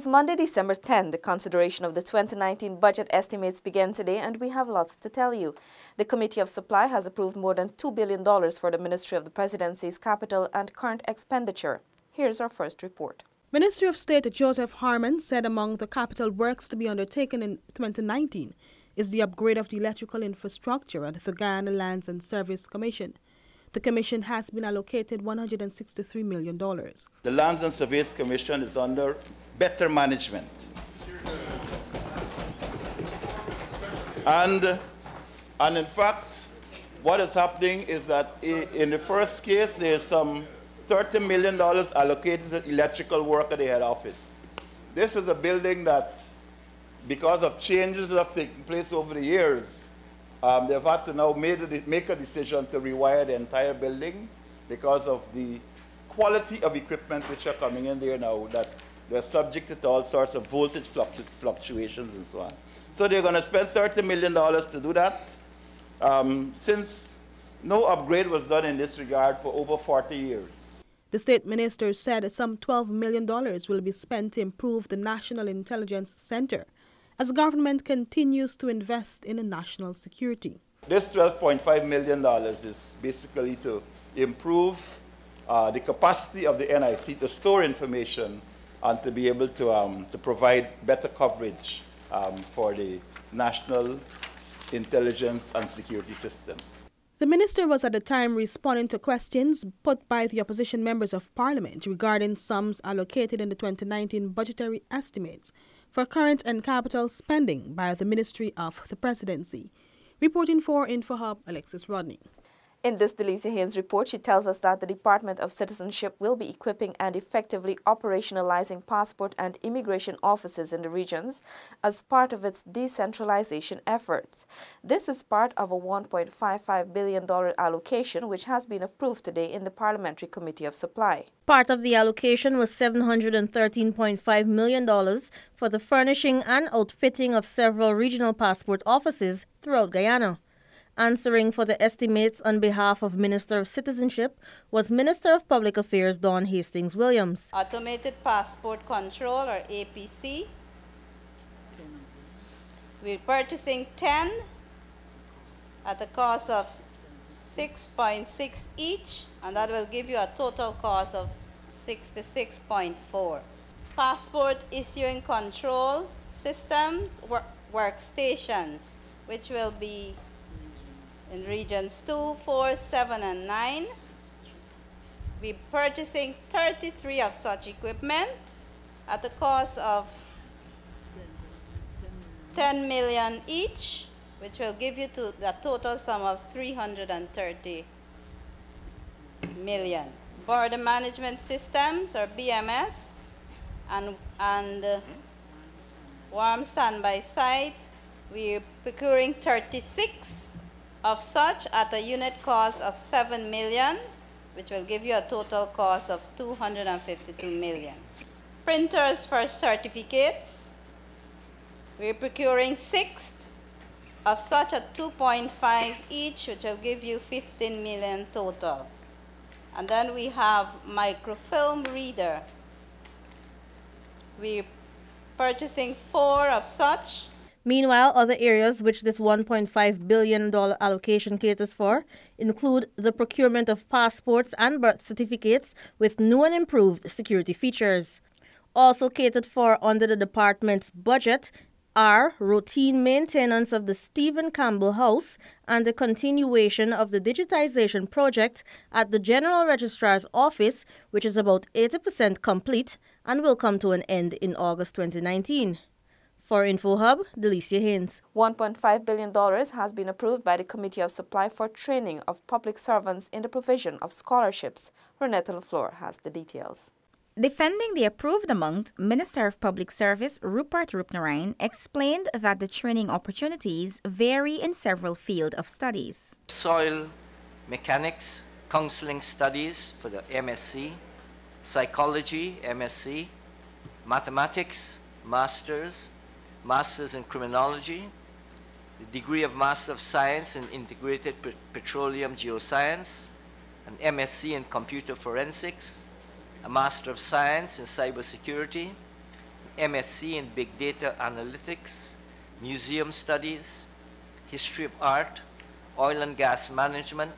It is Monday, December 10. The consideration of the 2019 budget estimates began today, and we have lots to tell you. The Committee of Supply has approved more than $2 billion for the Ministry of the Presidency's capital and current expenditure. Here's our first report. Ministry of State Joseph Harmon said among the capital works to be undertaken in 2019 is the upgrade of the electrical infrastructure at the Guyana Lands and Service Commission. The commission has been allocated $163 million. The Lands and Service Commission is under better management. And in fact, what is happening is that in the first case, there's some $30 million allocated to electrical work at the head office. This is a building that, because of changes that have taken place over the years, they've had to now make a decision to rewire the entire building because of the quality of equipment which are coming in there now, that they're subjected to all sorts of voltage fluctuations and so on. So they're going to spend $30 million to do that, since no upgrade was done in this regard for over 40 years. The state minister said some $12 million will be spent to improve the National Intelligence Center as government continues to invest in national security. This $12.5 million is basically to improve the capacity of the NIC to store information and to be able to provide better coverage for the national intelligence and security system. The minister was at the time responding to questions put by the opposition members of parliament regarding sums allocated in the 2019 budgetary estimates for current and capital spending by the Ministry of the Presidency. Reporting for InfoHub, Alexis Rodney. In this Delicia Haynes report, she tells us that the Department of Citizenship will be equipping and effectively operationalizing passport and immigration offices in the regions as part of its decentralization efforts. This is part of a $1.55 billion allocation which has been approved today in the Parliamentary Committee of Supply. Part of the allocation was $713.5 million for the furnishing and outfitting of several regional passport offices throughout Guyana. Answering for the estimates on behalf of Minister of Citizenship was Minister of Public Affairs Dawn Hastings Williams. Automated Passport Control, or APC. We're purchasing 10 at a cost of 6.6 each, and that will give you a total cost of 66.4. Passport issuing control systems, workstations, which will be in regions 2, 4, 7, and 9. We're purchasing 33 of such equipment at a cost of $10 million each, which will give you to the total sum of $330 million. Border Management Systems, or BMS, and Warm Standby Site, we're procuring 36 of such at a unit cost of $7 million, which will give you a total cost of $252 million. Printers for certificates, we're procuring 6 of such at 2.5 each, which will give you $15 million total. And then we have microfilm reader. We're purchasing 4 of such. Meanwhile, other areas which this $1.5 billion allocation caters for include the procurement of passports and birth certificates with new and improved security features. Also catered for under the department's budget are routine maintenance of the Stephen Campbell House and the continuation of the digitization project at the General Registrar's Office, which is about 80% complete and will come to an end in August 2019. For InfoHub, Delicia Haynes. $1.5 billion has been approved by the Committee of Supply for training of public servants in the provision of scholarships. Renetta LaFleur has the details. Defending the approved amount, Minister of Public Service Rupert Rupnaraine explained that the training opportunities vary in several fields of studies. Soil mechanics, counseling studies for the MSc, psychology, MSc, mathematics, Masters in Criminology, the degree of Master of Science in Integrated Petroleum Geoscience, an MSc in Computer Forensics, a Master of Science in Cybersecurity, MSc in Big Data Analytics, Museum Studies, History of Art, Oil and Gas Management,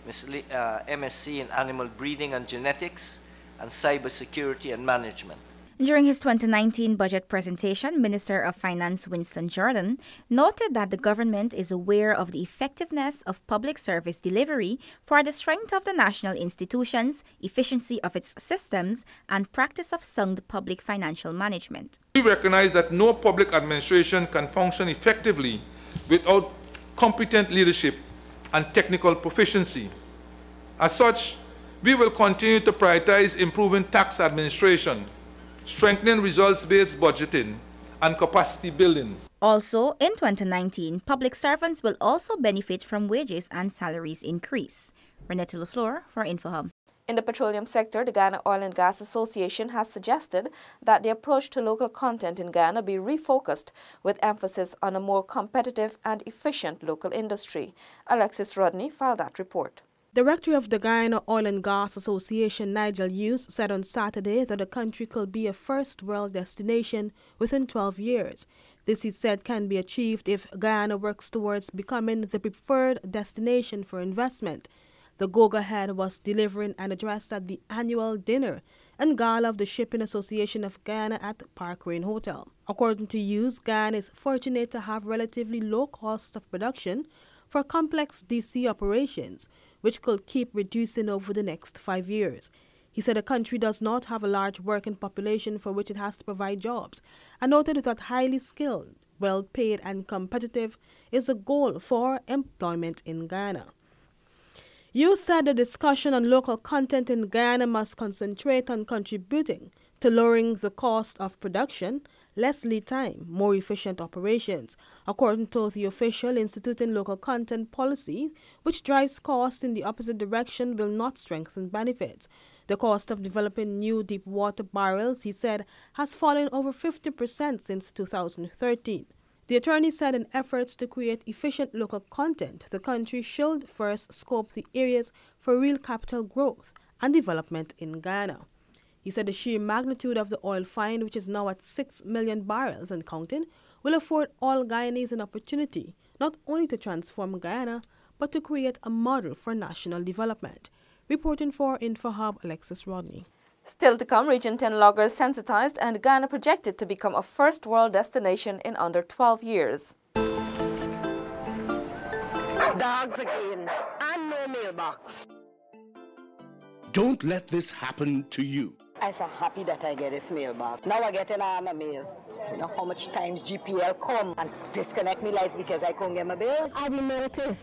MSc in Animal Breeding and Genetics, and Cybersecurity and Management. During his 2019 budget presentation, Minister of Finance Winston Jordan noted that the government is aware of the effectiveness of public service delivery for the strength of the national institutions, efficiency of its systems, and practice of sound public financial management. We recognize that no public administration can function effectively without competent leadership and technical proficiency. As such, we will continue to prioritize improving tax administration, strengthening results-based budgeting, and capacity building. Also, in 2019, public servants will also benefit from wages and salaries increase. Renette Lafleur for InfoHub. In the petroleum sector, the Ghana Oil and Gas Association has suggested that the approach to local content in Ghana be refocused with emphasis on a more competitive and efficient local industry. Alexis Rodney filed that report. Director of the Guyana Oil and Gas Association, Nigel Hughes, said on Saturday that the country could be a first-world destination within 12 years. This, he said, can be achieved if Guyana works towards becoming the preferred destination for investment. The go-ahead was delivering an address at the annual dinner and gala of the Shipping Association of Guyana at Park Rain Hotel. According to Hughes, Guyana is fortunate to have relatively low cost of production for complex DC operations, which could keep reducing over the next 5 years. He said the country does not have a large working population for which it has to provide jobs, and noted that highly skilled, well-paid and competitive is the goal for employment in Guyana. You said the discussion on local content in Guyana must concentrate on contributing to lowering the cost of production, less lead time, more efficient operations, according to the official instituting local content policy, which drives costs in the opposite direction, will not strengthen benefits. The cost of developing new deep water barrels, he said, has fallen over 50% since 2013. The attorney said in efforts to create efficient local content, the country should first scope the areas for real capital growth and development in Guyana. He said the sheer magnitude of the oil find, which is now at 6 million barrels and counting, will afford all Guyanese an opportunity not only to transform Guyana, but to create a model for national development. Reporting for InfoHub, Alexis Rodney. Still to come, Region 10 loggers sensitized and Ghana projected to become a first world destination in under 12 years. Dogs again, and no mailbox. Don't let this happen to you. I'm so happy that I get this mailbox. Now I get an arm of mails. You know how much times GPL come and disconnect me life because I couldn't get my bill? I will notice.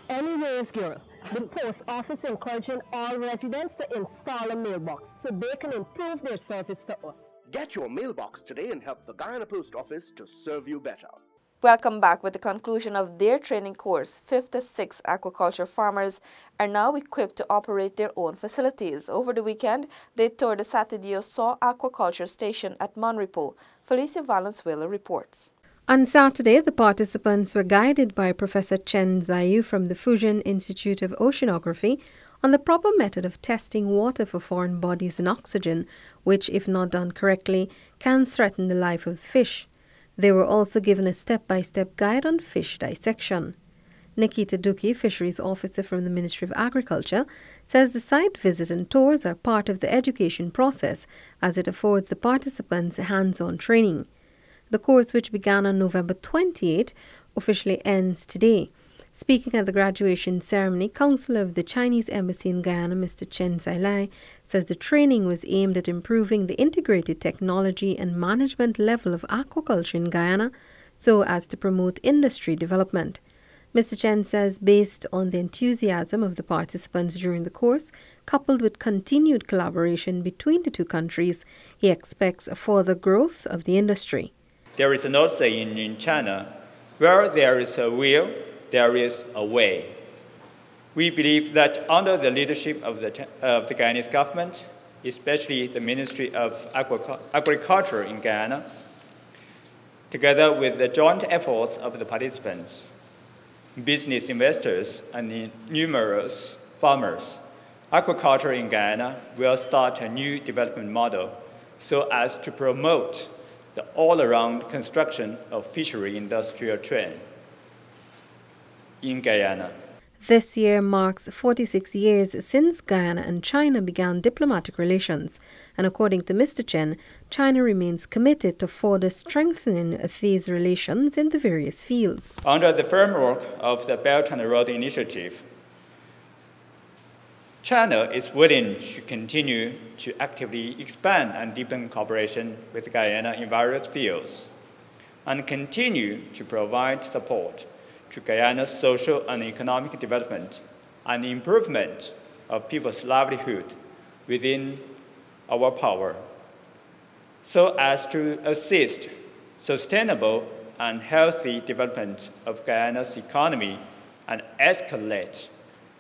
Anyways, girl, the post office encouraging all residents to install a mailbox so they can improve their service to us. Get your mailbox today and help the Guyana Post Office to serve you better. Welcome back. With the conclusion of their training course, 56 aquaculture farmers are now equipped to operate their own facilities. Over the weekend, they toured the Satideo Saw Aquaculture Station at Monrepo. Felicia Valenzuela reports. On Saturday, the participants were guided by Professor Chen Zaiyu from the Fujian Institute of Oceanography on the proper method of testing water for foreign bodies and oxygen, which, if not done correctly, can threaten the life of the fish. They were also given a step-by-step guide on fish dissection. Nikita Duki, Fisheries Officer from the Ministry of Agriculture, says the site visit and tours are part of the education process as it affords the participants hands-on training. The course, which began on November 28, officially ends today. Speaking at the graduation ceremony, Counselor of the Chinese Embassy in Guyana, Mr. Chen Zailai, says the training was aimed at improving the integrated technology and management level of aquaculture in Guyana so as to promote industry development. Mr. Chen says based on the enthusiasm of the participants during the course, coupled with continued collaboration between the two countries, he expects a further growth of the industry. There is an old saying in China, where there is a will, there is a way. We believe that under the leadership of the Guyanese government, especially the Ministry of Agriculture in Guyana, together with the joint efforts of the participants, business investors, and numerous farmers, aquaculture in Guyana will start a new development model so as to promote the all-around construction of fishery industrial trade in Guyana. This year marks 46 years since Guyana and China began diplomatic relations, and according to Mr. Chen, China remains committed to further strengthening these relations in the various fields. Under the framework of the Belt and Road Initiative, China is willing to continue to actively expand and deepen cooperation with Guyana in various fields, and continue to provide support to Guyana's social and economic development and improvement of people's livelihood within our power, so as to assist sustainable and healthy development of Guyana's economy and escalate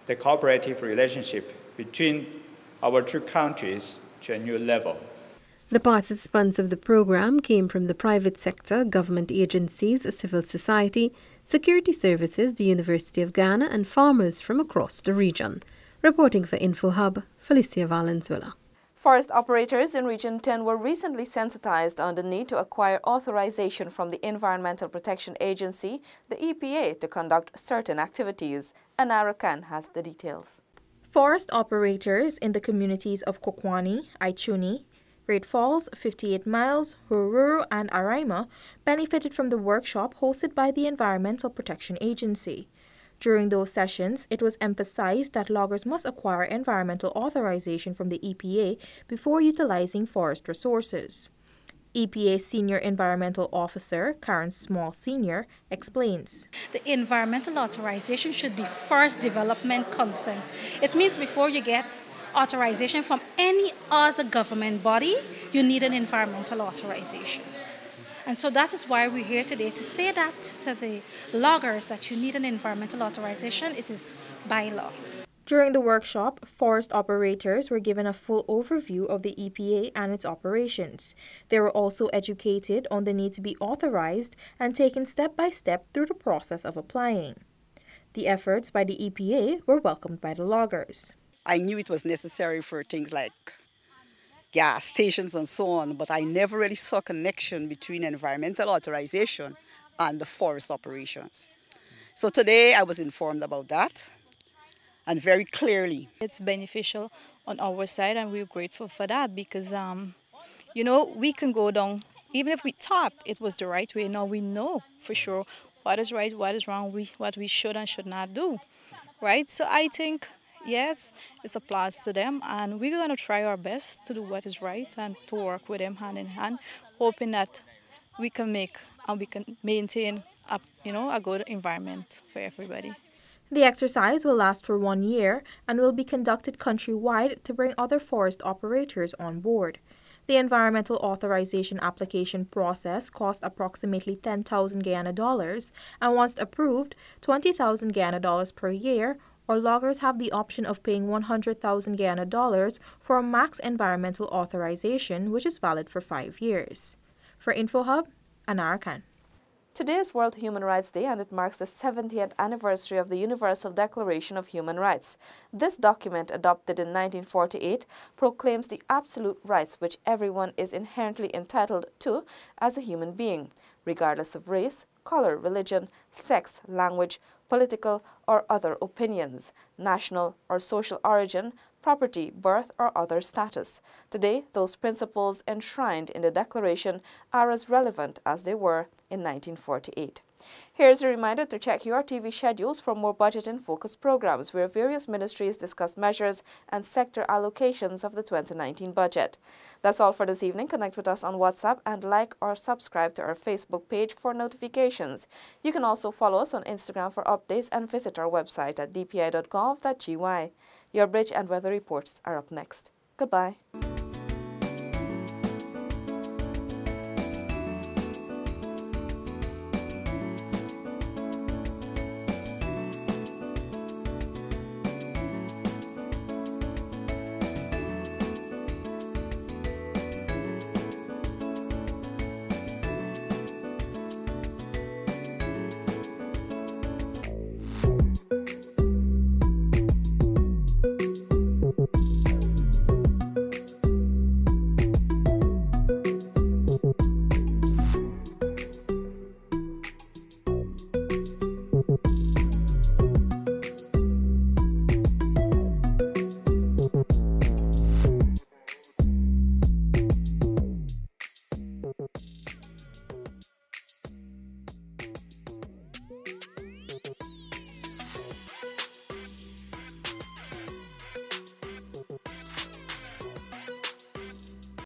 the cooperative relationship between our two countries to a new level. The participants of the program came from the private sector, government agencies, civil society, security services, the University of Ghana, and farmers from across the region. Reporting for InfoHub, Felicia Valenzuela. Forest operators in Region 10 were recently sensitized on the need to acquire authorization from the Environmental Protection Agency, the EPA, to conduct certain activities. Anara Khan has the details. Forest operators in the communities of Kokwani, Aichuni, Great Falls, 58 Miles, Hururu, and Araima benefited from the workshop hosted by the Environmental Protection Agency. During those sessions, it was emphasized that loggers must acquire environmental authorization from the EPA before utilizing forest resources. EPA Senior Environmental Officer Karen Small Sr. explains. The environmental authorization should be first development consent. It means before you get authorization from any other government body, you need an environmental authorization. And so that is why we're here today, to say that to the loggers that you need an environmental authorization. It is by law. During the workshop, forest operators were given a full overview of the EPA and its operations. They were also educated on the need to be authorized and taken step by step through the process of applying. The efforts by the EPA were welcomed by the loggers. I knew it was necessary for things like gas stations and so on, but I never really saw a connection between environmental authorization and the forest operations. So today I was informed about that, and very clearly. It's beneficial on our side, and we're grateful for that because, you know, we can go down, even if we thought it was the right way, now we know for sure what is right, what is wrong, what we should and should not do, right? So I think, yes, it's a plus to them, and we're going to try our best to do what is right and to work with them hand in hand, hoping that we can make and we can maintain a good environment for everybody. The exercise will last for 1 year and will be conducted countrywide to bring other forest operators on board. The environmental authorization application process cost approximately 10,000 Guyana dollars, and once approved, 20,000 Guyana dollars per year, or loggers have the option of paying 100,000 Guyana dollars for a max environmental authorization, which is valid for 5 years. For InfoHub, Anara Khan. Today is World Human Rights Day, and it marks the 70th anniversary of the Universal Declaration of Human Rights. This document, adopted in 1948, proclaims the absolute rights which everyone is inherently entitled to as a human being, regardless of race, color, religion, sex, language, political or other opinions, national or social origin, property, birth, or other status. Today, those principles enshrined in the Declaration are as relevant as they were in 1948. Here's a reminder to check your TV schedules for more budget and focus programs where various ministries discuss measures and sector allocations of the 2019 budget. That's all for this evening. Connect with us on WhatsApp and like or subscribe to our Facebook page for notifications. You can also follow us on Instagram for updates and visit our website at dpi.gov.gy. Your bridge and weather reports are up next. Goodbye.